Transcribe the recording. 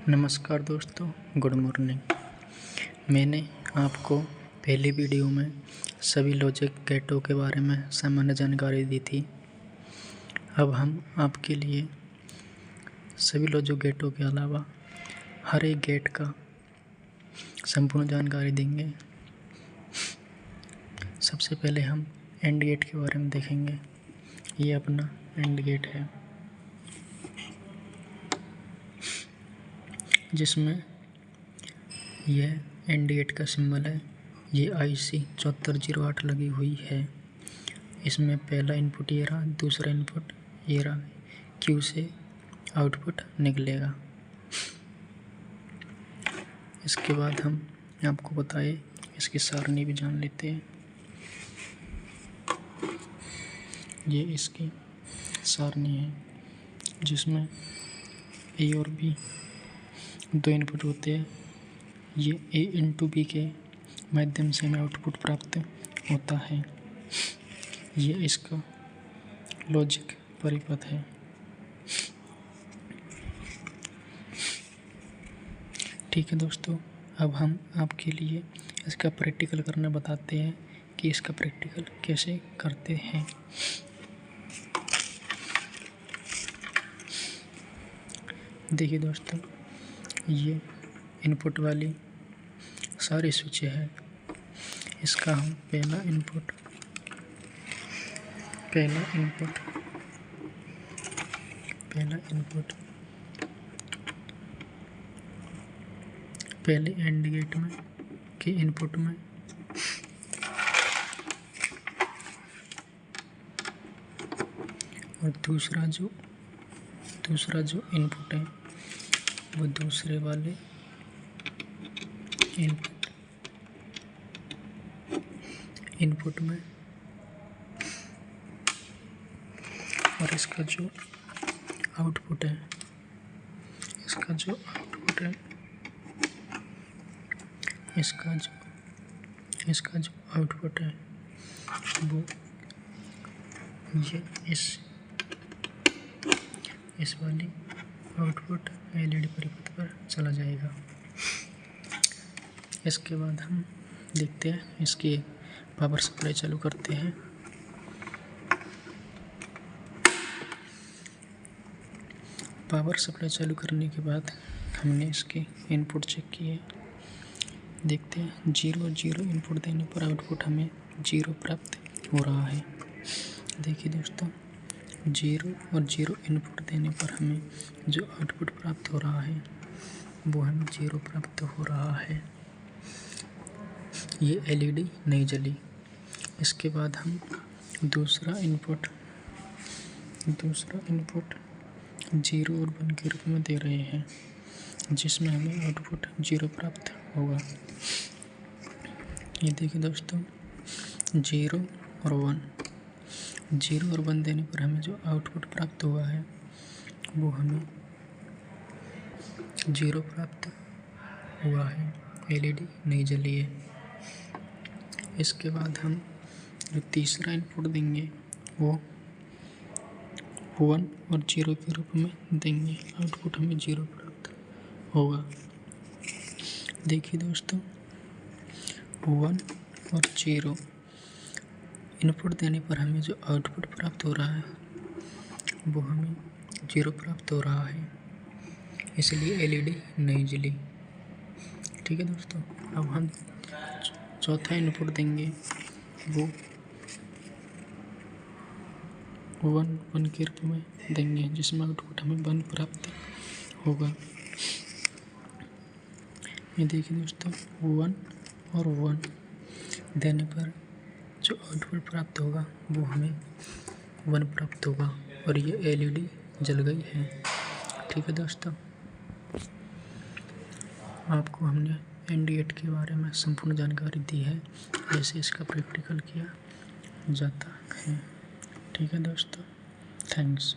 नमस्कार दोस्तों, good morning. मैंने आपको पहली वीडियो में सभी लॉजिक गेटों के बारे में सामान्य जानकारी दी थी। अब हम आपके लिए सभी लॉजिक गेटों के अलावा हर एक गेट का संपूर्ण जानकारी देंगे। सबसे पहले हम एंड गेट के बारे में देखेंगे। ये अपना एंड गेट है, जिसमें यह एंड गेट का सिंबल है। ये IC 7408 लगी हुई है। इसमें पहला इनपुट ये रहा, दूसरा इनपुट ये रहा। Q से आउटपुट निकलेगा। इसके बाद हम आपको बताए इसकी सारणी भी जान लेते हैं। ये इसकी सारणी है, जिसमें A और B दो इनपुट होते हैं। ये A × B के माध्यम से हमें आउटपुट प्राप्त होता है। ये इसका लॉजिक परिपथ है। ठीक है दोस्तों, अब हम आपके लिए इसका प्रैक्टिकल करना बताते हैं कि इसका प्रैक्टिकल कैसे करते हैं। देखिए दोस्तों, ये इनपुट वाली सारी स्विचें हैं। इसका हम पहला इनपुट पहले एंड गेट में के इनपुट में और दूसरा जो इनपुट है वो दूसरे वाले इनपुट में, और इसका जो आउटपुट है वो ये इस वाली आउटपुट LED परिपथ पर चला जाएगा। इसके बाद हम देखते हैं, इसकी पावर सप्लाई चालू करते हैं। पावर सप्लाई चालू करने के बाद हमने इसके इनपुट चेक किए। देखते हैं 0 इनपुट देने पर आउटपुट हमें 0 प्राप्त हो रहा है। देखिए दोस्तों, 0 और 0 इनपुट देने पर हमें जो आउटपुट प्राप्त हो रहा है वो हमें 0 प्राप्त हो रहा है। ये LED नहीं जली। इसके बाद हम दूसरा इनपुट 0 और 1 के रूप में दे रहे हैं, जिसमें हमें आउटपुट 0 प्राप्त होगा। ये देखिए दोस्तों, 0 और 1 देने पर हमें जो आउटपुट प्राप्त हुआ है वो हमें 0 प्राप्त हुआ है। LED नहीं जली है। इसके बाद हम जो तीसरा इनपुट देंगे वो 1 और 0 के रूप में देंगे। आउटपुट हमें 0 प्राप्त होगा। देखिए दोस्तों, 1 और 0 इनपुट देने पर हमें जो आउटपुट प्राप्त हो रहा है वो हमें 0 प्राप्त हो रहा है, इसलिए LED नहीं जली। ठीक है दोस्तों, अब हम चौथा इनपुट देंगे, वो 1 के रूप में देंगे, जिसमें आउटपुट हमें 1 प्राप्त होगा। ये देखिए दोस्तों, 1 और 1 देने पर जो आउटपुट प्राप्त होगा वो हमें 1 प्राप्त होगा, और ये LED जल गई है। ठीक है दोस्तों, आपको हमने एंड गेट के बारे में संपूर्ण जानकारी दी है, जैसे इसका प्रैक्टिकल किया जाता है। ठीक है दोस्तों, थैंक्स।